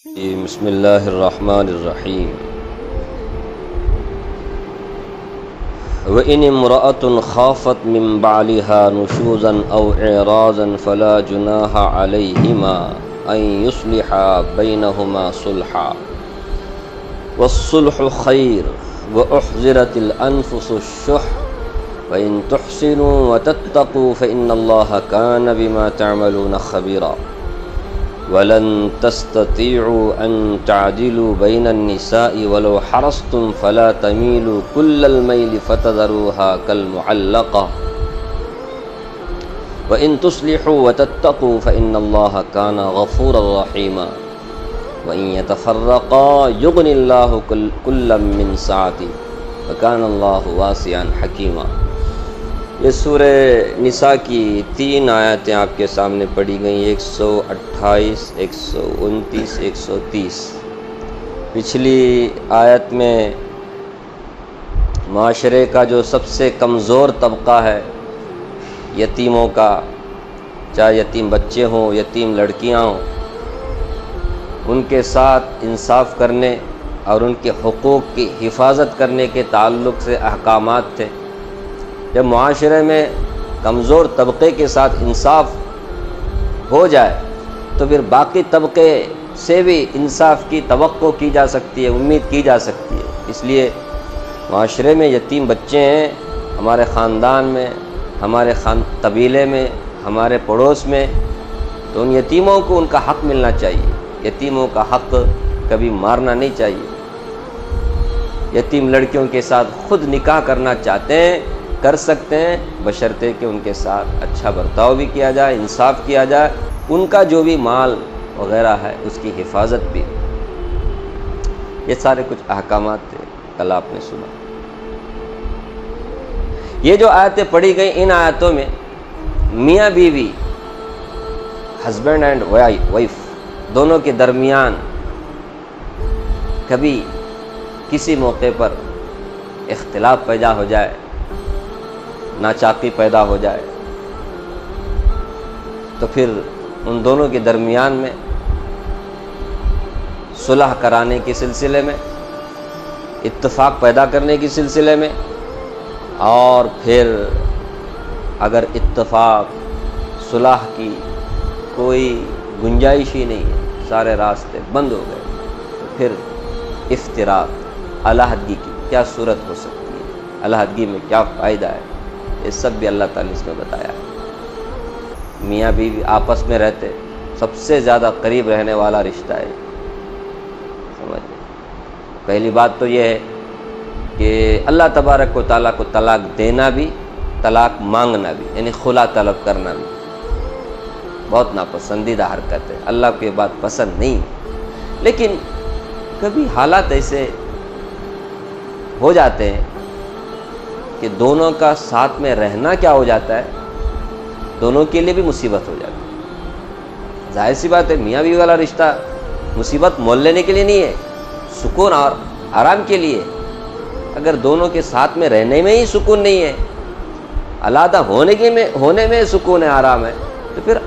بسم اللہ الرحمن الرحیم وَإِنِ امْرَأَةٌ خَافَتْ مِنْ بَعْلِهَا نُشُوزًا أَوْ إِعْرَاضًا فَلَا جُنَاحَ عَلَيْهِمَا أَنْ يُصْلِحَا بَيْنَهُمَا صُلْحًا وَالصُّلْحُ خَيْرٌ وَأُحْضِرَتِ الْأَنْفُسُ الشُّحَّ وَإِنْ تُحْسِنُوا وَتَتَّقُوا فَإِنَّ اللَّهَ كَانَ بِمَا تَعْمَلُونَ خَبِيرًا وَلَن تَسْتَطِيعُوا أَن تَعْدِلُوا بَيْنَ النِّسَاءِ وَلَوْ حَرَصْتُمْ فَلَا تَمِيلُوا كُلَّ الْمَيْلِ فَتَذَرُوهَا كَالْمُعَلَّقَةِ وَإِن تُصْلِحُوا وَتَتَّقُوا فَإِنَّ اللَّهَ كَانَ غَفُورًا رَّحِيمًا وَإِن يَتَفَرَّقَا يُغْنِ اللَّهُ كُلًّا مِّن سَعَتِهِ وَكَانَ اللَّهُ وَاسِعًا حَكِيمًا۔ یہ سورہ نساء کی 3 آیتیں آپ کے سامنے پڑھی گئیں، 128، 129، 130۔ پچھلی آیت میں معاشرے کا جو سب سے کمزور طبقہ ہے یتیموں کا، چاہے یتیم بچے ہوں، یتیم لڑکیاں ہوں، ان کے ساتھ انصاف کرنے اور ان کے حقوق کی حفاظت کرنے کے تعلق سے احکامات تھے۔ جب معاشرے میں کمزور طبقے کے ساتھ انصاف ہو جائے تو پھر باقی طبقے سے بھی انصاف کی توقع کی جا سکتی ہے، امید کی جا سکتی ہے۔ اس لیے معاشرے میں یتیم بچے ہیں، ہمارے خاندان میں، ہمارے قبیلے میں، ہمارے پڑوس میں، تو ان یتیموں کو ان کا حق ملنا چاہیے۔ یتیموں کا حق کبھی مارنا نہیں چاہیے۔ یتیم لڑکیوں کے ساتھ خود نکاح کرنا چاہتے ہیں، کر سکتے ہیں، بشرطے کہ ان کے ساتھ اچھا برتاؤ بھی کیا جائے، انصاف کیا جائے، ان کا جو بھی مال وغیرہ ہے اس کی حفاظت بھی۔ یہ سارے کچھ احکامات تھے، کل آپ نے سنا۔ یہ جو آیتیں پڑھی گئیں، ان آیتوں میں میاں بیوی، ہسبینڈ اینڈ وائف، دونوں کے درمیان کبھی کسی موقع پر اختلاف پیدا ہو جائے، ناچاقی پیدا ہو جائے، تو پھر ان دونوں کے درمیان میں صلح کرانے کے سلسلے میں، اتفاق پیدا کرنے کے سلسلے میں، اور پھر اگر اتفاق صلح کی کوئی گنجائش ہی نہیں ہے، سارے راستے بند ہو گئے، تو پھر افتراق، علیحدگی کی کیا صورت ہو سکتی ہے، علیحدگی میں کیا فائدہ ہے، یہ سب بھی اللہ تعالیٰ نے اس میں بتایا ہے۔ میاں بیوی آپس میں رہتے، سب سے زیادہ قریب رہنے والا رشتہ ہے، سمجھ لیں۔ پہلی بات تو یہ ہے کہ اللہ تبارک و تعالیٰ کو طلاق دینا بھی، طلاق مانگنا بھی، یعنی خلا طلب کرنا بھی بہت ناپسندیدہ حرکت ہے، اللہ کو یہ بات پسند نہیں ہے۔ لیکن کبھی حالات ایسے ہو جاتے ہیں کہ دونوں کا ساتھ میں رہنا کیا ہو جاتا ہے، دونوں کے لیے بھی مصیبت ہو جاتی ہے۔ ظاہر سی بات ہے، میاں بیوی والا رشتہ مصیبت مول لینے کے لیے نہیں ہے، سکون اور آرام کے لیے۔ اگر دونوں کے ساتھ میں رہنے میں ہی سکون نہیں ہے، علیحدہ ہونے میں سکون ہے، آرام ہے، تو پھر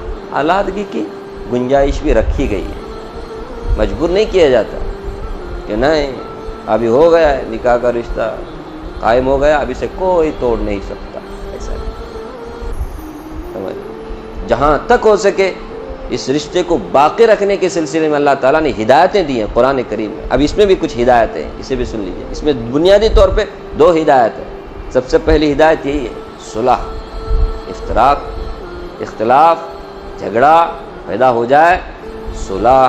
علیحدگی کی گنجائش بھی رکھی گئی ہے۔ مجبور نہیں کیا جاتا کہ نہیں ابھی ہو گیا ہے نکاح کا رشتہ قائم ہو گیا، اب اسے کوئی توڑ نہیں سکتا، ایسا نہیں۔ جہاں تک ہو سکے اس رشتے کو باقی رکھنے کے سلسلے میں اللہ تعالیٰ نے ہدایتیں دی ہیں قرآن کریم میں۔ اب اس میں بھی کچھ ہدایتیں ہیں، اسے بھی سن لیجیے۔ اس میں بنیادی طور پہ 2 ہدایت ہیں۔ سب سے پہلی ہدایت یہی ہے، صلح، افتراق، اختلاف، جھگڑا پیدا ہو جائے، صلح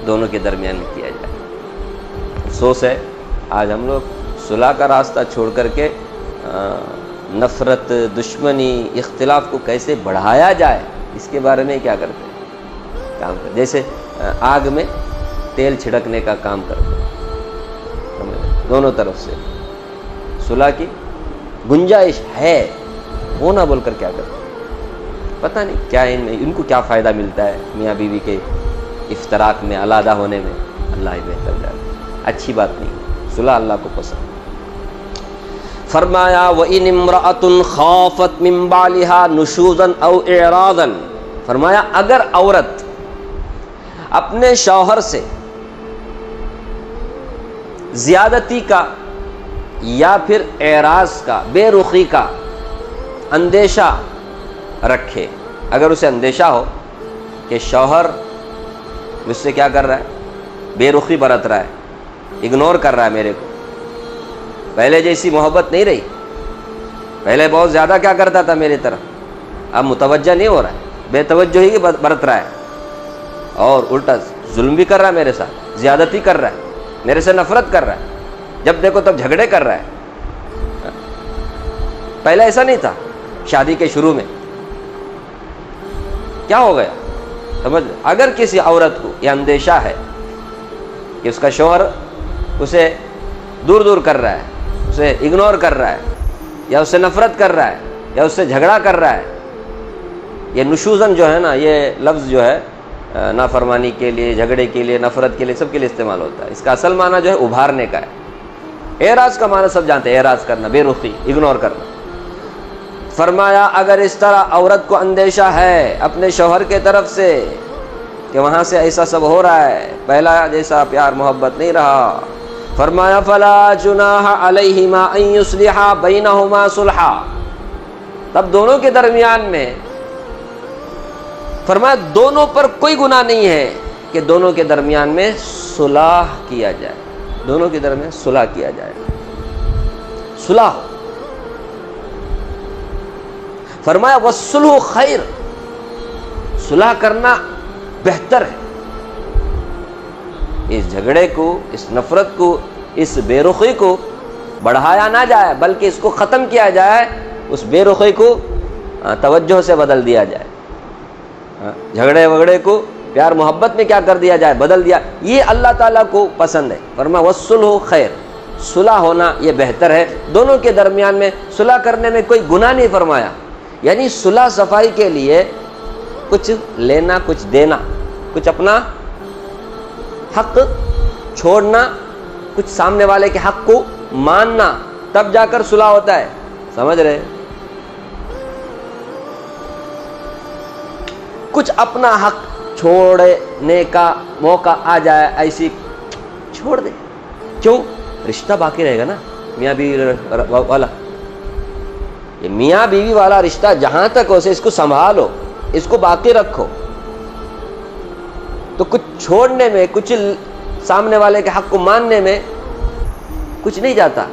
دونوں کے درمیان میں کیا جائے۔ افسوس ہے آج ہم لوگ صلح کا راستہ چھوڑ کر کے نفرت، دشمنی، اختلاف کو کیسے بڑھایا جائے اس کے بارے میں کیا کرتے ہیں، کام کرتے، جیسے آگ میں تیل چھڑکنے کا کام کرتے ہیں، دونوں طرف سے صلح کی گنجائش ہے، وہ نہ بول کر کیا کرتے ہیں، پتہ نہیں کیا ان کو کیا فائدہ ملتا ہے میاں بیوی کے افتراق میں، علیحدہ ہونے میں۔ اللہ ہی بہتر جانے، اچھی بات نہیں، صلح اللہ کو پسند۔ فرمایا وَإِنِ امْرَأَةٌ خَافَتْ مِنْ بَعْلِهَا نُشُوزًا أَوْ إِعْرَاضًا، فرمایا اگر عورت اپنے شوہر سے زیادتی کا یا پھر اعراض کا، بے رخی کا اندیشہ رکھے۔ اگر اسے اندیشہ ہو کہ شوہر مجھ سے کیا کر رہا ہے، بے رخی برت رہا ہے، اگنور کر رہا ہے میرے کو، پہلے جیسی محبت نہیں رہی، پہلے بہت زیادہ کیا کرتا تھا میری طرف، اب متوجہ نہیں ہو رہا ہے، بے توجہی کی برت رہا ہے، اور الٹا ظلم بھی کر رہا ہے میرے ساتھ، زیادتی کر رہا ہے، میرے سے نفرت کر رہا ہے، جب دیکھو تب جھگڑے کر رہا ہے۔ پہلے ایسا نہیں تھا، شادی کے شروع میں کیا ہو گیا سمجھ۔ اگر کسی عورت کو یہ اندیشہ ہے کہ اس کا شوہر اسے دور دور کر رہا ہے، اسے اگنور کر رہا ہے، یا اس سے نفرت کر رہا ہے، یا اس سے جھگڑا کر رہا ہے، یہ نشوزن جو ہے نا، یہ لفظ جو ہے نافرمانی کے لیے، جھگڑے کے لیے، نفرت کے لیے، سب کے لیے استعمال ہوتا ہے۔ اس کا اصل معنی جو ہے ابھارنے کا ہے۔ اعراض کا معنی سب جانتے ہیں، اعراض کرنا، بے رخی، اگنور کرنا۔ فرمایا اگر اس طرح عورت کو اندیشہ ہے اپنے شوہر کے طرف سے کہ وہاں سے ایسا سب ہو رہا ہے، پہلا جیسا پیار محبت نہیں رہا، فرمایا فلا جناح علیہما ان یصلحا بینہما صلحا، تب دونوں کے درمیان میں، فرمایا دونوں پر کوئی گناہ نہیں ہے کہ دونوں کے درمیان میں صلح کیا جائے، دونوں کے درمیان صلح کیا جائے، صلح ہو۔ فرمایا والصلح خیر، صلح کرنا بہتر ہے۔ اس جھگڑے کو، اس نفرت کو، اس بے رخی کو بڑھایا نہ جائے، بلکہ اس کو ختم کیا جائے، اس بے رخی کو توجہ سے بدل دیا جائے، جھگڑے وگڑے کو پیار محبت میں کیا کر دیا جائے، بدل دیا۔ یہ اللہ تعالیٰ کو پسند ہے۔ فرمایا والصلح خیر، صلح ہونا یہ بہتر ہے، دونوں کے درمیان میں صلح کرنے میں کوئی گناہ نہیں فرمایا۔ یعنی صلح صفائی کے لیے کچھ لینا، کچھ دینا، کچھ اپنا حق چھوڑنا، کچھ سامنے والے کے حق کو ماننا، تب جا کر صلح ہوتا ہے، سمجھ رہے؟ کچھ اپنا حق چھوڑنے کا موقع آ جائے، ایسی چھوڑ دے، کیوں؟ رشتہ باقی رہے گا نا، میاں بیوی والا، یہ میاں بیوی والا رشتہ جہاں تک ہو سے اس کو سنبھالو، اس کو باقی رکھو۔ تو کچھ چھوڑنے میں، کچھ سامنے والے کے حق کو ماننے میں کچھ نہیں جاتا۔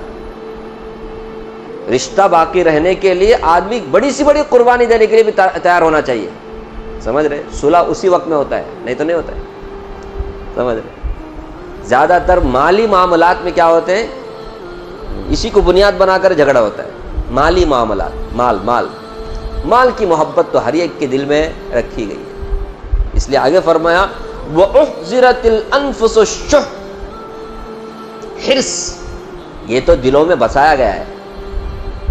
رشتہ باقی رہنے کے لیے آدمی بڑی سی بڑی قربانی دینے کے لیے بھی تیار ہونا چاہیے، سمجھ رہے؟ صلح اسی وقت میں ہوتا ہے، نہیں تو نہیں ہوتا ہے، سمجھ رہے؟ زیادہ تر مالی معاملات میں کیا ہوتے ہیں، اسی کو بنیاد بنا کر جھگڑا ہوتا ہے، مالی معاملات، مال کی محبت تو ہر ایک کے دل میں رکھی گئی ہے۔ اس لیے آگے فرمایا وَأُحْضِرَتِ الْأَنفُسُ الشُّحَّ، حرص یہ تو دلوں میں بسایا گیا ہے،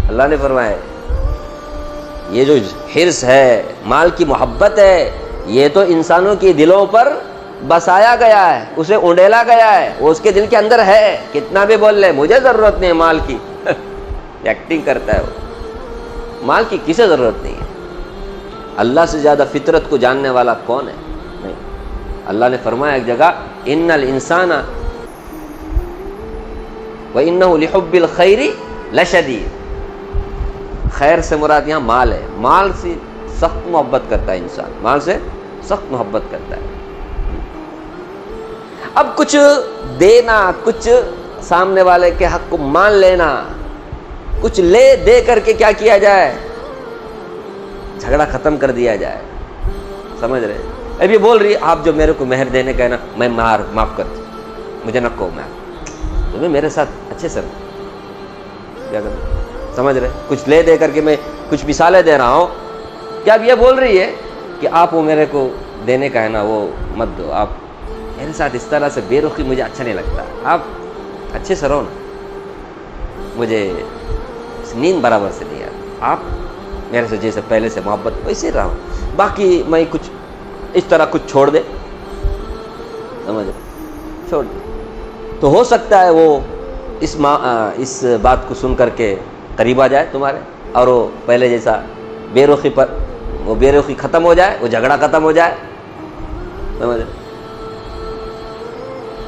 اللہ نے فرمایا یہ جو حرص ہے، مال کی محبت ہے، یہ تو انسانوں کے دلوں پر بسایا گیا ہے، اسے اونڈیلا گیا ہے، وہ اس کے دل کے اندر ہے، کتنا بھی بول لے مجھے ضرورت نہیں ہے مال کی ایکٹنگ کرتا ہے وہ، مال کی کسے ضرورت نہیں ہے؟ اللہ سے زیادہ فطرت کو جاننے والا کون ہے؟ نہیں۔ اللہ نے فرمایا ایک جگہ ان الانسان وانه لحب الخير لشدید، خیر سے مراد یہاں مال ہے، مال سے سخت محبت کرتا ہے انسان، مال سے سخت محبت کرتا ہے۔ اب کچھ دینا، کچھ سامنے والے کے حق کو مان لینا، کچھ لے دے کر کے کیا کیا جائے، جھگڑا ختم کر دیا جائے، سمجھ رہے؟ ابھی بول رہی آپ جو میرے کو مہر دینے کا ہے نا، میں معاف کرتی، مجھے نہ کہو مہر، تمہیں میرے ساتھ اچھے سے کیا کرنا، سمجھ رہے؟ کچھ لے دے کر کے میں کچھ مثالیں دے رہا ہوں کہ اب یہ بول رہی ہے کہ آپ وہ میرے کو دینے کا ہے نا وہ مت دو، آپ میرے ساتھ اس طرح سے بے رخی مجھے اچھا نہیں لگتا، آپ اچھے سے رہو نا، مجھے نیند برابر سے نہیں آتی، آپ میرے سے جیسے پہلے سے محبت ویسے رہو، باقی میں کچھ اس طرح کچھ چھوڑ دے، سمجھ چھوڑ دے، تو ہو سکتا ہے وہ اس بات کو سن کر کے قریب آ جائے تمہارے، اور وہ پہلے جیسا بے رخی پر وہ بے رخی ختم ہو جائے، وہ جھگڑا ختم ہو جائے، سمجھ۔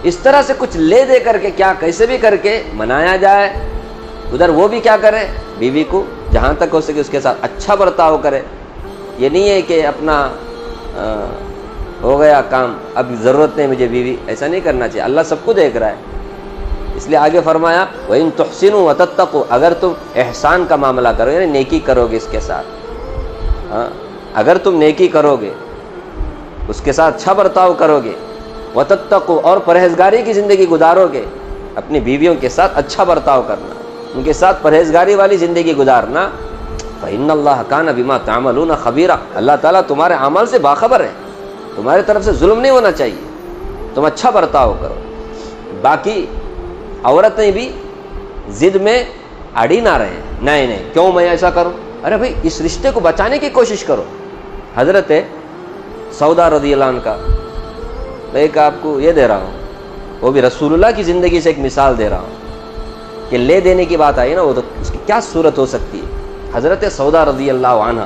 اس طرح سے کچھ لے دے کر کے کیا کیسے بھی کر کے منایا جائے، ادھر وہ بھی کیا کرے، بیوی کو جہاں تک ہو سکے اس کے ساتھ اچھا برتاؤ کرے۔ یہ نہیں ہے کہ اپنا ہو گیا کام، اب ضرورت نہیں مجھے بیوی، ایسا نہیں کرنا چاہیے۔ اللہ سب کو دیکھ رہا ہے، اس لیے آگے فرمایا وَإِن تُحْسِنُوا وَتَتَّقُوا، اگر تم احسان کا معاملہ کرو یعنی نیکی کرو گے اس کے ساتھ، اگر تم نیکی کرو گے، اس کے ساتھ اچھا برتاؤ کرو گے، وَتَتَّقُوا، اور پرہیزگاری کی زندگی گزارو گے، اپنی بیویوں کے ساتھ اچھا برتاؤ کرنا، ان کے ساتھ پرہیزگاری والی زندگی گزارنا، فَإِنَّ اللَّهَ كَانَ بِمَا تَعْمَلُونَ خَبِيرًا، اللہ تعالیٰ تمہارے اعمال سے باخبر ہے، تمہارے طرف سے ظلم نہیں ہونا چاہیے، تم اچھا برتاؤ کرو۔ باقی عورتیں بھی ضد میں اڑی نہ رہے، نہیں کیوں میں ایسا کروں، ارے بھائی اس رشتے کو بچانے کی کوشش کرو۔ حضرت سودا رضی اللہ عنہ کا میں ایک آپ کو یہ دے رہا ہوں، وہ بھی رسول اللہ کی زندگی سے ایک مثال دے رہا ہوں کہ لے دینے کی بات آئی نا، وہ تو اس کی کیا صورت ہو سکتی ہے۔ حضرت سودا رضی اللہ عنہ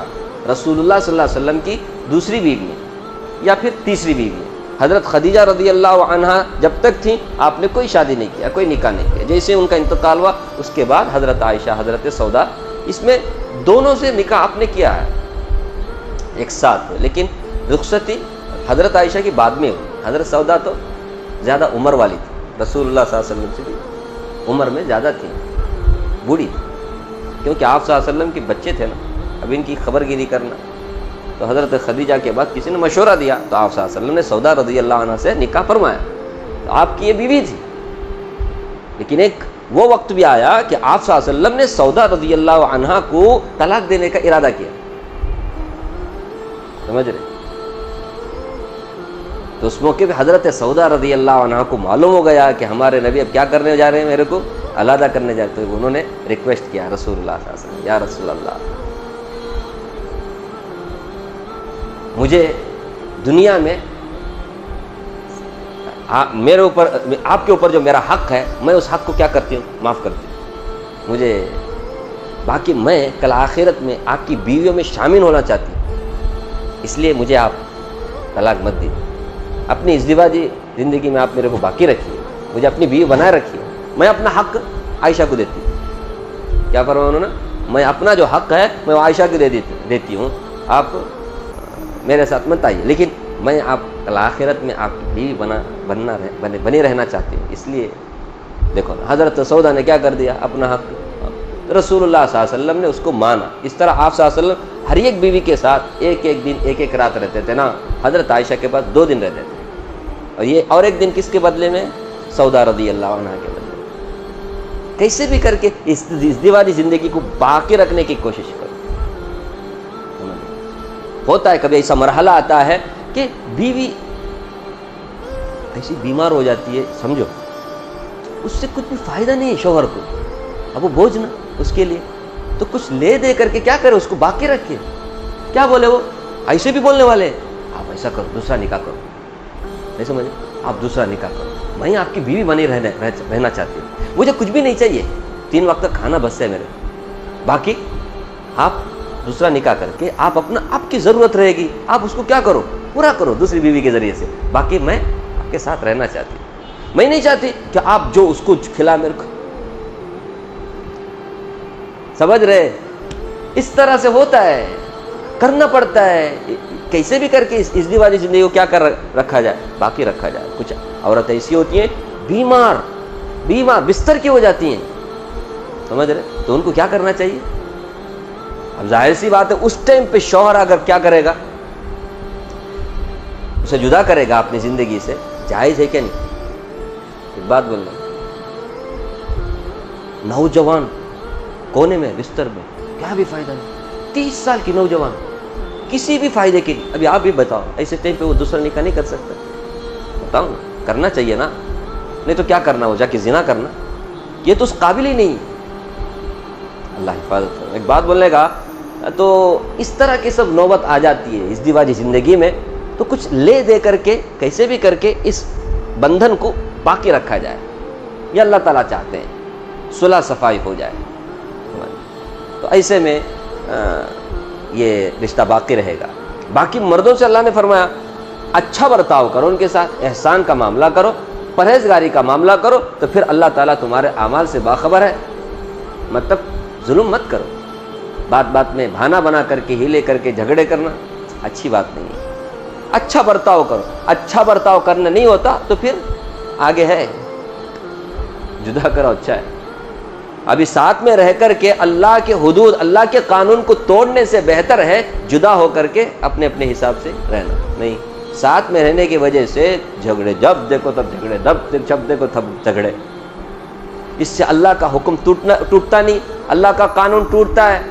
رسول اللہ صلی اللہ علیہ وسلم کی دوسری بیوی ہے یا پھر تیسری بیوی ہے۔ حضرت خدیجہ رضی اللہ عنہ جب تک تھیں آپ نے کوئی شادی نہیں کیا، کوئی نکاح نہیں کیا، جیسے ان کا انتقال ہوا اس کے بعد حضرت عائشہ، حضرت سودا، اس میں دونوں سے نکاح آپ نے کیا ہے ایک ساتھ، لیکن رخصتی حضرت عائشہ کی بعد میں ہوئی۔ حضرت سودا تو زیادہ عمر والی تھی، رسول اللہ صلی اللہ علیہ وسلم سے بھی عمر میں زیادہ تھی، بوڑھی تھی، کیونکہ آپ صلی اللہ علیہ وسلم کے بچے تھے نا، اب ان کی خبر گیری کرنا، تو حضرت خدیجہ کے بعد کسی نے مشورہ دیا تو آپ صلی اللہ علیہ وسلم نے سودا رضی اللہ عنہ سے نکاح فرمایا، تو آپ کی یہ بیوی تھی، لیکن ایک وہ وقت بھی آیا کہ آپ صلی اللہ علیہ وسلم نے سودا رضی اللہ عنہ کو طلاق دینے کا ارادہ کیا، سمجھ رہے؟ تو اس موقع پہ حضرت سودا رضی اللہ عنہ کو معلوم ہو گیا کہ ہمارے نبی اب کیا کرنے جا رہے ہیں، میرے کو علیحدہ کرنے جا رہے ہیں، تو انہوں نے ریکویسٹ کیا رسول اللہ صلی اللہ علیہ وسلم، یا رسول اللہ مجھے دنیا میں میرے اوپر، آپ کے اوپر جو میرا حق ہے میں اس حق کو کیا کرتی ہوں، معاف کرتی ہوں، مجھے باقی میں کل آخرت میں آپ کی بیویوں میں شامل ہونا چاہتی ہوں، اس لیے مجھے آپ طلاق مت دیجیے، اپنی ازدواجی زندگی میں آپ میرے کو باقی رکھیے، مجھے اپنی بیوی بنائے رکھیے، میں اپنا حق عائشہ کو دیتی ہوں۔ کیا فرمایا انہوں نے، میں اپنا جو حق ہے میں عائشہ کو دیتی ہوں، آپ میرے ساتھ مت آئیے، لیکن میں آپ کل آخرت میں آپ کی بیوی بنی رہنا چاہتی ہوں، اس لیے دیکھو نا حضرت سودا نے کیا کر دیا، اپنا حق، رسول اللہ صلی اللہ علیہ وسلم نے اس کو مانا۔ اس طرح آپ صلی اللہ علیہ وسلم ہر ایک بیوی کے ساتھ ایک دن ایک رات رہتے تھے نا، حضرت عائشہ کے پاس 2 دن رہتے تھے، اور ایک دن کس کے بدلے میں، سودا رضی اللہ عنہ کے بدلے میں۔ کیسے بھی کر کے اس ازدواجی زندگی کو باقی رکھنے کی کوشش کرو۔ ہوتا ہے کبھی ایسا مرحلہ آتا ہے کہ بیوی ایسی بیمار ہو جاتی ہے، سمجھو اس سے کچھ بھی فائدہ نہیں ہے شوہر کو، اب وہ بوجھ نا اس کے لیے، تو کچھ لے دے کر کے کیا کرے، اس کو باقی رکھے۔ کیا بولے وہ، ایسے بھی بولنے والے ہیں، آپ ایسا کرو، دوسرا نکاح کرو، نہیں سمجھے، آپ دوسرا نکاح کرو، میں آپ کی بیوی بنی رہنا چاہتی ہوں، مجھے کچھ بھی نہیں چاہیے، 3 وقت کا کھانا بس ہے میرے، باقی آپ دوسرا نکاح کر کے آپ کی ضرورت رہے گی، آپ اس کو کیا کرو، پورا کرو دوسری بیوی کے ذریعے سے، باقی میں آپ کے ساتھ رہنا چاہتی ہوں، میں نہیں چاہتی کہ آپ جو اس کو کھلا میرے کو، سمجھ رہے؟ اس طرح سے ہوتا ہے، کرنا پڑتا ہے، کیسے بھی کر کے اس ازدواجی زندگی کو کیا کر رکھا جائے، باقی رکھا جائے۔ کچھ عورتیں ایسی ہوتی ہیں بیمار بستر کی ہو جاتی ہیں، سمجھ رہے؟ تو ان کو کیا کرنا چاہیے؟ اب ظاہر سی بات ہے اس ٹائم پہ شوہر اگر کیا کرے گا، اسے جدا کرے گا اپنی زندگی سے، جائز ہے کیا نہیں؟ ایک بات بولنا، نوجوان کونے میں بستر میں کیا بھی فائدہ نہیں، 30 سال کی نوجوان کسی بھی فائدے کے لیے، ابھی آپ بھی بتاؤ ایسے ٹائم پہ وہ دوسرا نکاح نہیں کر سکتا؟ بتاؤ نا، کرنا چاہیے نا، نہیں تو کیا کرنا، ہو جا کے زنا کرنا، یہ تو اس قابل ہی نہیں۔ اللہ حفاظت کرے۔ ایک بات بولنے کا تو اس طرح کی سب نوبت آ جاتی ہے ازدواجی زندگی میں، تو کچھ لے دے کر کے کیسے بھی کر کے اس بندھن کو باقی رکھا جائے، یہ اللہ تعالیٰ چاہتے ہیں، صلح صفائی ہو جائے، تو ایسے میں یہ رشتہ باقی رہے گا۔ باقی مردوں سے اللہ نے فرمایا اچھا برتاؤ کرو، ان کے ساتھ احسان کا معاملہ کرو، پرہیزگاری کا معاملہ کرو تو پھر اللہ تعالیٰ تمہارے اعمال سے باخبر ہے. مطلب ظلم مت کرو، بات بات میں بہانہ بنا کر کے ہیلے کر کے جھگڑے کرنا اچھی بات نہیں ہے. اچھا برتاؤ کرو. اچھا برتاؤ کرنا نہیں ہوتا تو پھر آگے ہے جدا کرو، اچھا ہے. ابھی ساتھ میں رہ کر کے اللہ کے حدود، اللہ کے قانون کو توڑنے سے بہتر ہے جدا ہو کر کے اپنے اپنے حساب سے رہنا. نہیں، ساتھ میں رہنے کی وجہ سے جھگڑے، جب دیکھو تب جھگڑے، جب دیکھو تب جھگڑے. اس سے اللہ کا حکم ٹوٹتا نہیں، اللہ کا قانون ٹوٹتا ہے.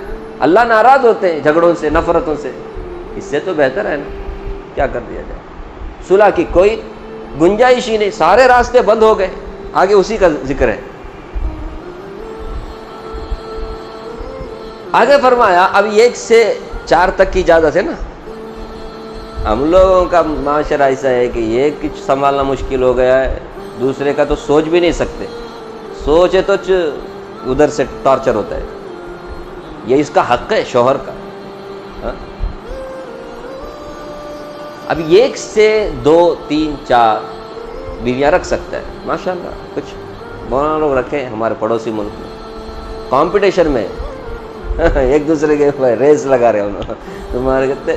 اللہ ناراض ہوتے ہیں جھگڑوں سے، نفرتوں سے. اس سے تو بہتر ہے نا، کیا کر دیا جائے. صلح کی کوئی گنجائش ہی نہیں، سارے راستے بند ہو گئے. آگے اسی کا ذکر ہے. آگے فرمایا اب 1 سے 4 تک کی اجازت ہے نا. ہم لوگوں کا معاشرہ ایسا ہے کہ ایک کچھ سنبھالنا مشکل ہو گیا ہے، دوسرے کا تو سوچ بھی نہیں سکتے. سوچے تو ادھر سے ٹارچر ہوتا ہے. یہ اس کا حق ہے شوہر کا. اب 1 سے 2 3 4 بیویاں رکھ سکتا ہے ماشاءاللہ. کچھ مولانا لوگ رکھے ہمارے پڑوسی ملک میں، کمپٹیشن میں ایک دوسرے کے ریس لگا رہے انہوں. تمہارے کتنے؟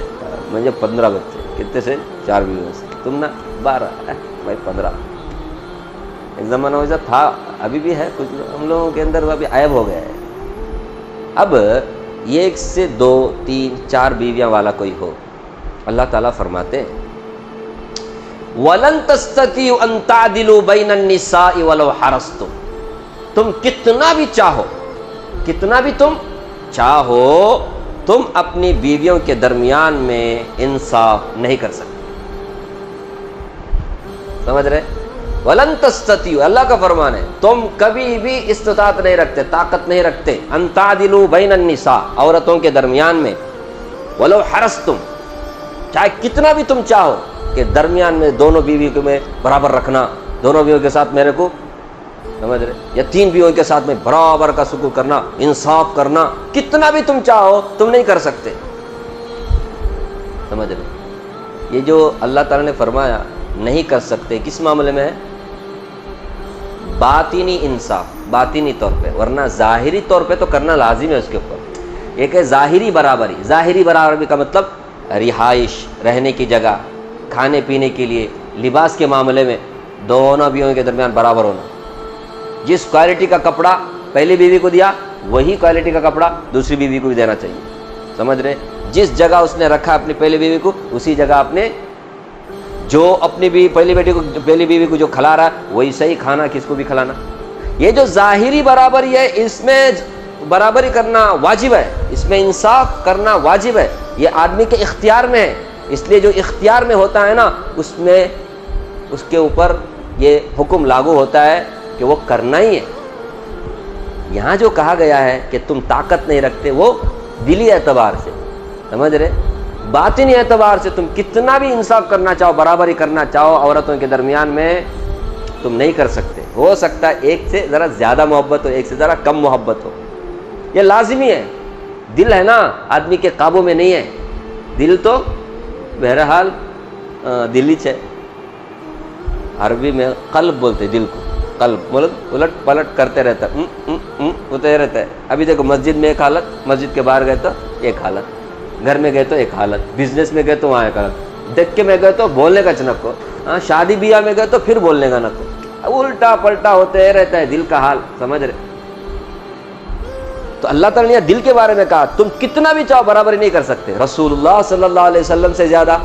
مجھے 15 بچے. کتنے سے؟ 4 بیویوں سے. تم نا 12، بھائی 15. ایک زمانہ ویسا تھا، ابھی بھی ہے کچھ ہم لوگوں کے اندر، ابھی عیب ہو گیا ہے. اب 1 سے 2 3 4 بیویاں والا کوئی ہو، اللہ تعالیٰ فرماتے ہیں وَلَن تَسْتَطِيعُوا أَن تَعْدِلُوا بَيْنَ النِّسَاءِ وَلَوْ حَرَصْتُمْ. تم کتنا بھی چاہو، کتنا بھی تم چاہو، تم اپنی بیویوں کے درمیان میں انصاف نہیں کر سکتے. سمجھ رہے؟ وَلَن تَسْتَطِيعُوا، اللہ کا فرمان ہے تم کبھی بھی استطاعت نہیں رکھتے، طاقت نہیں رکھتے. أَن تَعْدِلُوا بَيْنَ النِّسَاء، عورتوں کے درمیان میں، وَلَوْ حَرَصْتُمْ، چاہے کتنا بھی تم چاہو کہ درمیان میں دونوں بیوی کو میں برابر رکھنا، دونوں بیویوں کے ساتھ میرے کو، سمجھ رہے، یا 3 بیویوں کے ساتھ میں برابر کا سلوک کرنا، انصاف کرنا، کتنا بھی تم چاہو تم نہیں کر سکتے. سمجھ رہے؟ یہ جو اللہ تعالیٰ نے فرمایا نہیں کر سکتے، کس معاملے میں ہے؟ باطنی انصاف، باطنی طور پہ. ورنہ ظاہری طور پہ تو کرنا لازم ہے اس کے اوپر. ایک ہے ظاہری برابری. ظاہری برابری کا مطلب رہائش، رہنے کی جگہ، کھانے پینے کے لیے، لباس کے معاملے میں دونوں بیویوں کے درمیان برابر ہونا. جس کوالٹی کا کپڑا پہلی بیوی کو دیا وہی کوالٹی کا کپڑا دوسری بیوی کو بھی دینا چاہیے. سمجھ رہے؟ جس جگہ اس نے رکھا اپنی پہلی بیوی کو، اسی جگہ اپنے جو اپنی پہلی بیوی کو جو کھلا رہا ہے وہی صحیح کھانا کس کو بھی کھلانا. یہ جو ظاہری برابری ہے، اس میں برابری کرنا واجب ہے، اس میں انصاف کرنا واجب ہے. یہ آدمی کے اختیار میں ہے. اس لیے جو اختیار میں ہوتا ہے نا، اس میں اس کے اوپر یہ حکم لاگو ہوتا ہے کہ وہ کرنا ہی ہے. یہاں جو کہا گیا ہے کہ تم طاقت نہیں رکھتے، وہ دلی اعتبار سے، سمجھ رہے، باطنی اعتبار سے تم کتنا بھی انصاف کرنا چاہو، برابری کرنا چاہو عورتوں کے درمیان میں، تم نہیں کر سکتے. ہو سکتا ہے ایک سے ذرا زیادہ محبت ہو، ایک سے ذرا کم محبت ہو، یہ لازمی ہے. دل ہے نا آدمی کے قابو میں نہیں ہے. دل تو بہرحال دلی ہے. عربی میں قلب بولتے دل کو. قلب مطلب الٹ پلٹ کرتے رہتا ہوتے رہتا ہے. ابھی دیکھو مسجد میں ایک حالت، مسجد کے باہر گئے تو ایک حالت، گھر میں گئے تو ایک حالت، بزنس میں گئے تو وہاں ایک حالت، دکے میں گئے تو بولنے کا چنک ہو، شادی بیاہ میں گئے تو پھر بولنے کا نک ہو. الٹا پلٹا ہوتے رہتا ہے دل کا حال. سمجھ رہے؟ تو اللہ تعالیٰ نے دل کے بارے میں کہا تم کتنا بھی چاہو برابری نہیں کر سکتے. رسول اللہ صلی اللہ علیہ وسلم سے زیادہ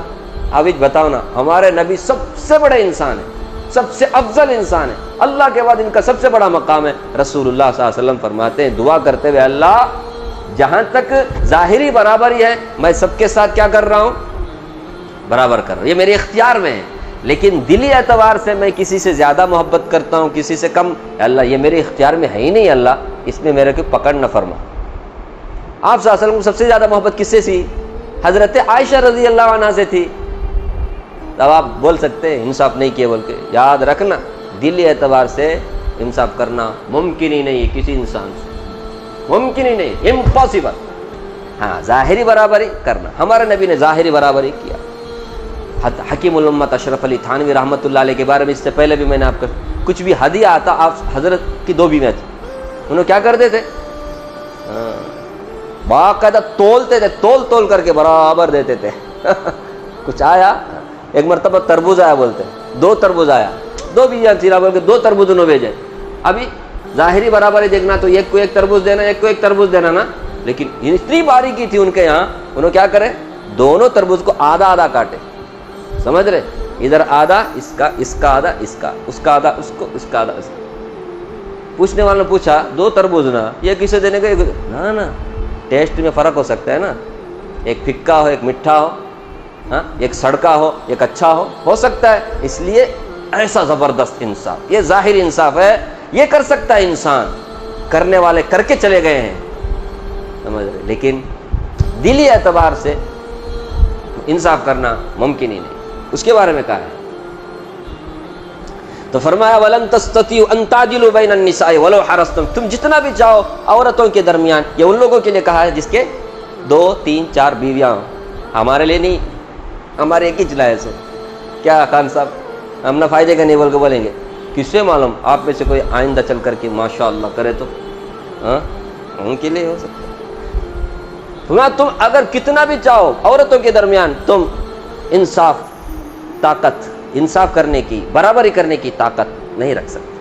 اب بتاؤ نا، ہمارے نبی سب سے بڑے انسان ہیں، سب سے افضل انسان ہے. اللہ کے بعد ان کا سب سے بڑا مقام ہے. رسول اللہ صلی اللہ علیہ وسلم فرماتے ہیں دعا کرتے ہوئے، اللہ جہاں تک ظاہری برابری ہے میں سب کے ساتھ کیا کر رہا ہوں؟ برابر کر رہا ہوں. یہ میرے اختیار میں ہے. لیکن دلی اعتبار سے میں کسی سے زیادہ محبت کرتا ہوں، کسی سے کم، اللہ یہ میرے اختیار میں ہے ہی نہیں. اللہ اس میں میرے کو پکڑ نہ فرما. آپ صلی اللہ علیہ وسلم کو سب سے زیادہ محبت کس سے تھی؟ حضرت عائشہ رضی اللہ عنہا سے تھی. اب آپ بول سکتے ہیں انصاف نہیں کیے بول کے. یاد رکھنا دلی اعتبار سے انصاف کرنا ممکن ہی نہیں ہے کسی انسان سے، ممکن ہی نہیں، امپاسبل. ہاں ظاہری برابری کرنا، ہمارے نبی نے ظاہری برابری کیا. حکیم الامت اشرف علی تھانوی رحمۃ اللہ علیہ کے بارے میں اس سے پہلے بھی میں نے آپ کو کچھ بھی ہدیہ آتا، آپ حضرت کی 2 بیویاں تھیں، انہوں کیا کرتے تھے، باقاعدہ تولتے تھے، تول کر کے برابر دیتے تھے کچھ آیا، ایک مرتبہ تربوز آیا، بولتے 2 تربوز آیا، 2 بیویاں تھی، بول کے 2 تربوز انہوں بھیجے. ابھی ظاہری برابر ہی دیکھنا تو ایک کو ایک تربوز دینا، ایک کو ایک تربوز دینا نا، لیکن اتنی باریکی تھی ان کے یہاں، انہوں کیا کرے، دونوں تربوز کو آدھا آدھا کاٹے، سمجھ رہے، ادھر آدھا اس کا، اس کا آدھا اس کا، اس کا آدھا اس کو، اس کا آدھا اس کا. پوچھنے والوں نے پوچھا 2 تربوز نا، یہ کسے دینے کا، نا ٹیسٹ میں فرق ہو سکتا ہے نا، ایک پھکا ہو ایک میٹھا ہو، ہاں ایک سڑکا ہو ایک اچھا ہو سکتا ہے. اس لیے ایسا زبردست انصاف، یہ ظاہری انصاف ہے، یہ کر سکتا ہے انسان، کرنے والے کر کے چلے گئے ہیں، سمجھ رہے، لیکن دلی اعتبار سے انصاف کرنا ممکن ہی نہیں. اس کے بارے میں کہا ہے تو فرمایا وَلَن تَسْتَطِيعُوا أَن تَعْدِلُوا بَيْنَ النِّسَاءِ وَلَوْ حَرَصْتُمْ، تم جتنا بھی چاہو عورتوں کے درمیان، یہ ان لوگوں کے لیے کہا ہے جس کے 2 3 4 بیویاں ہوں، ہمارے لیے نہیں، ہمارے ایک ہی چلائے سے. کیا خان صاحب ہم نہ فائدے کا نہیں بول کے بولیں گے، کس سے معلوم آپ میں سے کوئی آئندہ چل کر کے ماشاء اللہ کرے تو ہاں ان کے لیے ہو سکتا ہے. تم اگر کتنا بھی چاہو عورتوں کے درمیان تم انصاف کرنے کی، برابری کرنے کی طاقت نہیں رکھ سکتے.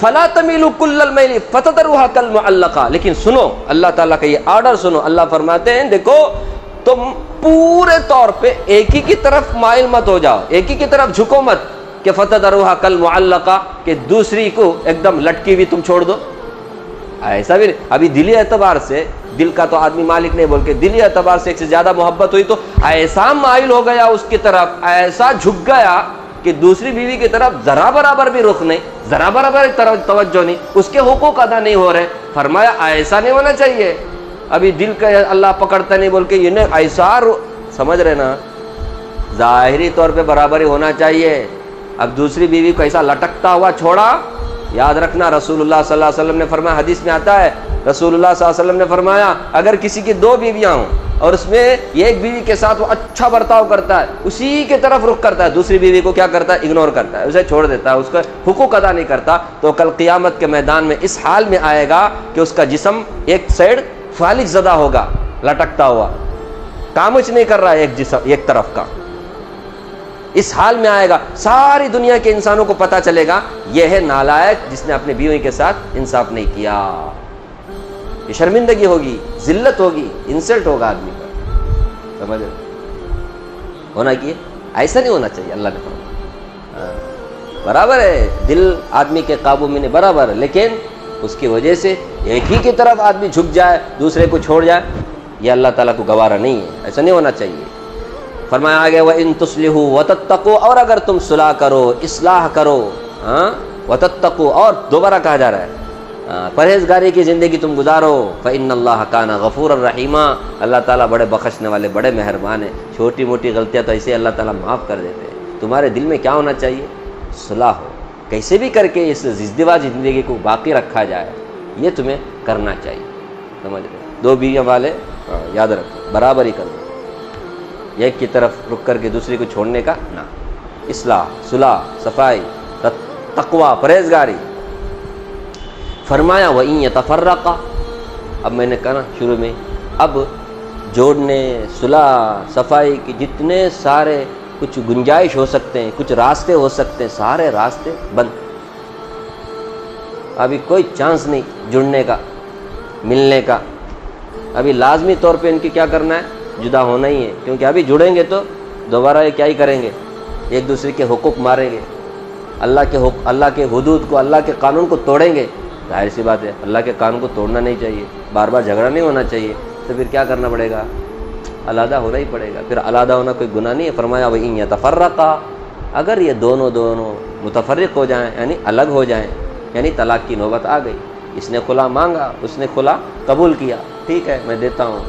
فلا تمیلوا کل المیل فتذروها کالمعلقہ، لیکن سنو اللہ تعالیٰ کا یہ آرڈر سنو، اللہ فرماتے ہیں دیکھو تم پورے طور پہ ایک ہی کی طرف مائل مت ہو جاؤ، ایک ہی کی طرف جھکو مت کہ فتذروها کالمعلقہ، کہ دوسری کو ایک دم لٹکی بھی تم چھوڑ دو. ایسا بھی ابھی دلی اعتبار سے، دل کا تو آدمی مالک نہیں بول کے، دلی اعتبار سے ایک سے زیادہ محبت ہوئی تو ایسا مائل ہو گیا اس کی طرف، ایسا جھک گیا کہ دوسری بیوی کی طرف ذرا برابر بھی رخ نہیں، ذرا برابر توجہ نہیں، اس کے حقوق ادا نہیں ہو رہے. فرمایا ایسا نہیں ہونا چاہیے. ابھی دل کا اللہ پکڑتا نہیں بول کے یہ نہیں، ایسا سمجھ رہے نا، ظاہری طور پہ برابری ہونا چاہیے. اب دوسری بیوی کو ایسا لٹکتا ہوا چھوڑا، یاد رکھنا رسول اللہ صلی اللہ علیہ وسلم نے فرمایا، حدیث میں آتا ہے رسول اللہ صلی اللہ علیہ وسلم نے فرمایا اگر کسی کی 2 بیویاں ہوں اور اس میں ایک بیوی کے ساتھ وہ اچھا برتاؤ کرتا ہے، اسی کے طرف رخ کرتا ہے، دوسری بیوی کو کیا کرتا ہے، اگنور کرتا ہے، اسے چھوڑ دیتا ہے، اس کا حقوق ادا نہیں کرتا، تو کل قیامت کے میدان میں اس حال میں آئے گا کہ اس کا جسم ایک سائڈ فالج زدہ ہوگا، لٹکتا ہوا، کامچ نہیں کر رہا ہے ایک جسم ایک طرف کا. اس حال میں آئے گا، ساری دنیا کے انسانوں کو پتا چلے گا یہ ہے نالائق جس نے اپنی بیوی کے ساتھ انصاف نہیں کیا. یہ شرمندگی ہوگی، ذلت ہوگی، انسلٹ ہوگا آدمی کا، سمجھ ہونا کیے ایسا نہیں ہونا چاہیے. اللہ نے فرمایا برابر ہے، دل آدمی کے قابو میں نہیں برابر، لیکن اس کی وجہ سے ایک ہی کی طرف آدمی جھک جائے، دوسرے کو چھوڑ جائے، یہ اللہ تعالیٰ کو گوارا نہیں ہے، ایسا نہیں ہونا چاہیے. فرمایا آگے وَإِن تُصْلِحُوا وَتَتَّقُوا، اور اگر تم صلاح کرو، اصلاح کرو، وَتَتَّقُوا، اور دوبارہ کہا جا رہا ہے پرہیزگاری کی زندگی تم گزارو، فَإِنَّ اللَّهَ كَانَ غَفُورًا رَحِيمًا، اللہ تعالیٰ بڑے بخشنے والے، بڑے مہربان ہیں. چھوٹی موٹی غلطیاں تو ایسے اللہ تعالیٰ معاف کر دیتے ہیں. تمہارے دل میں کیا ہونا چاہیے، صلاح ہو، کیسے بھی کر کے اس ازدواج زندگی کو باقی رکھا جائے، یہ تمہیں کرنا چاہیے. سمجھ رہے، 2 بیویاں والے یاد رکھو، برابری کر دو، ایک کی طرف رک کر کے دوسری کو چھوڑنے کا نہ. اصلاح، صلاح، صفائی، تقوی، پرہیزگاری. فرمایا وَإِن يَتَفَرَّقَا، اب میں نے کہا نا شروع میں، اب جوڑنے، صلاح، صفائی کی جتنے سارے کچھ گنجائش ہو سکتے ہیں، کچھ راستے ہو سکتے ہیں، سارے راستے بند. ابھی کوئی چانس نہیں جڑنے کا، ملنے کا. ابھی لازمی طور پہ ان کی کیا کرنا ہے، جدا ہونا ہی ہے، کیونکہ ابھی جڑیں گے تو دوبارہ یہ کیا ہی کریں گے، ایک دوسرے کے حقوق ماریں گے، اللہ کے حدود کو، اللہ کے قانون کو توڑیں گے. ظاہر سی بات ہے اللہ کے قانون کو توڑنا نہیں چاہیے، بار بار جھگڑا نہیں ہونا چاہیے، تو پھر کیا کرنا پڑے گا، علیحدہ ہونا ہی پڑے گا. پھر علیحدہ ہونا کوئی گناہ نہیں ہے. فرمایا وَإِن يَتَفَرَّقَا، اگر یہ دونوں متفرق ہو جائیں، یعنی الگ ہو جائیں، یعنی طلاق کی نوبت آ گئی، اس نے خلا مانگا، اس نے خلا قبول کیا، ٹھیک ہے میں دیتا ہوں،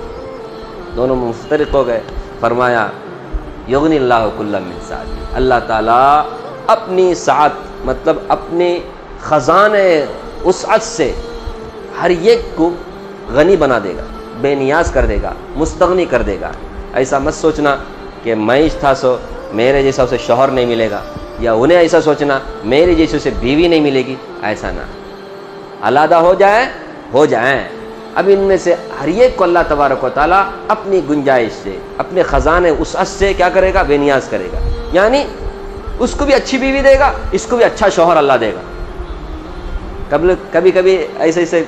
دونوں مفترق ہو گئے. فرمایا یغنی اللہ کل من سعتی، اللہ تعالیٰ اپنی سعت، مطلب اپنے خزانے وسعت سے ہر ایک کو غنی بنا دے گا، بے نیاز کر دے گا، مستغنی کر دے گا. ایسا مت سوچنا کہ معیش تھا سو میرے جیسا اسے شوہر نہیں ملے گا، یا انہیں ایسا سوچنا میری جیسے اسے بیوی نہیں ملے گی، ایسا نہ، علیحدہ ہو جائیں۔ اب ان میں سے ہر ایک کو اللہ تبارک و تعالیٰ اپنی گنجائش سے، اپنے خزانے وسعت سے کیا کرے گا؟ بے نیاز کرے گا، یعنی اس کو بھی اچھی بیوی دے گا، اس کو بھی اچھا شوہر اللہ دے گا۔ کبھی کبھی ایسے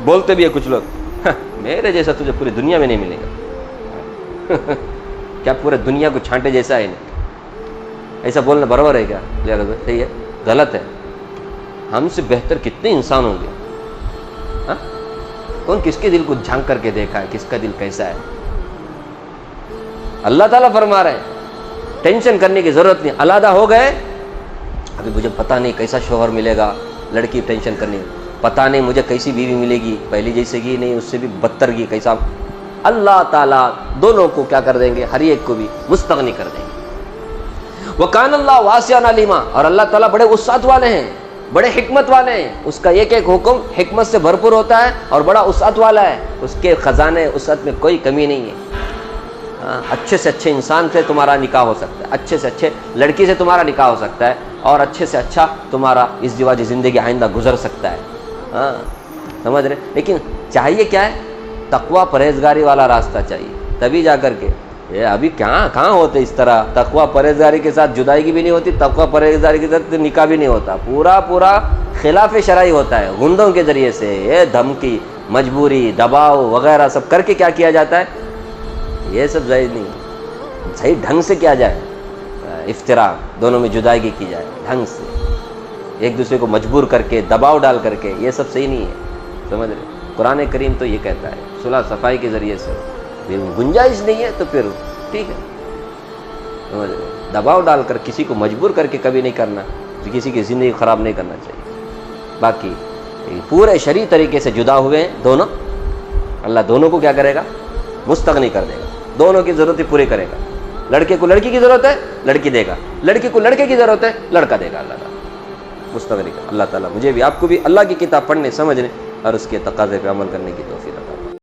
بولتے بھی ہے کچھ لوگ، میرے جیسا تجھے پوری دنیا میں نہیں ملے گا۔ کیا پورے دنیا کو چھانٹے جیسا ہے؟ نہیں، ایسا بولنا برابر ہے کیا؟ صحیح ہے؟ غلط ہے۔ ہم سے بہتر کتنے انسان ہوں گے؟ کون کس کے دل کو جھانک کر کے دیکھا ہے، کس کا دل کیسا ہے؟ اللہ تعالیٰ فرما رہے ہیں ٹینشن کرنے کی ضرورت نہیں، علیحدہ ہو گئے، ابھی مجھے پتہ نہیں کیسا شوہر ملے گا، لڑکی ٹینشن کرنی، پتہ نہیں مجھے کیسی بیوی ملے گی، پہلی جیسے کی نہیں، اس سے بھی بدتر کی، کیسا۔ اللہ تعالیٰ دونوں کو کیا کر دیں گے؟ ہر ایک کو بھی مستغنی کر دیں گے۔ وَكَانَ اللَّهُ وَاسِعًا عَلِيمًا، اور اللہ تعالیٰ بڑے وسعت والے ہیں، بڑے حکمت والے ہیں، اس کا ایک ایک حکم حکمت سے بھرپور ہوتا ہے اور بڑا وسعت والا ہے، اس کے خزانے وسعت میں کوئی کمی نہیں ہے۔ اچھے سے اچھے انسان سے تمہارا نکاح ہو سکتا ہے، اچھے سے اچھے لڑکی سے تمہارا نکاح ہو سکتا ہے، اور اچھے سے اچھا تمہارا ازدواجی زندگی آئندہ گزر سکتا ہے۔ سمجھ رہے؟ لیکن چاہیے کیا ہے؟ تقوی پرہیزگاری والا راستہ چاہیے، تبھی جا کر کے یہ ابھی کہاں ہوتے اس طرح، تقوی پرہیزگاری کے ساتھ جدائی بھی نہیں ہوتی، تقوی پرہیزگاری کے ساتھ نکاح بھی نہیں ہوتا، پورا خلاف شرعی ہوتا ہے، گندوں کے ذریعے سے یہ دھمکی، مجبوری، دباؤ وغیرہ سب کر کے کیا کیا جاتا ہے؟ یہ سب جائز نہیں، صحیح ڈھنگ سے کیا جائے، افتراق، دونوں میں جدائی کی جائے ڈھنگ سے، ایک دوسرے کو مجبور کر کے، دباؤ ڈال کر کے، یہ سب صحیح نہیں ہے۔ سمجھ رہے؟ قرآن کریم تو یہ کہتا ہے صلح صفائی کے ذریعے سے، گنجائش نہیں ہے تو پھر ٹھیک ہے، سمجھ رہے؟ دباؤ ڈال کر کسی کو مجبور کر کے کبھی نہیں کرنا، کسی کی زندگی خراب نہیں کرنا چاہیے۔ باقی پورے شرعی طریقے سے جدا ہوئے ہیں دونوں، اللہ دونوں کو کیا کرے گا؟ مستغنی کر دے گا، دونوں کی ضرورتیں پوری کرے گا۔ لڑکے کو لڑکی کی ضرورت ہے، لڑکی دے گا، لڑکی کو لڑکے کی ضرورت ہے، لڑکا دے گا، اللہ تعالیٰ مستغنی کر۔ اللہ تعالیٰ مجھے بھی آپ کو بھی اللہ کی کتاب پڑھنے، سمجھنے اور اس کے تقاضے پہ عمل کرنے کی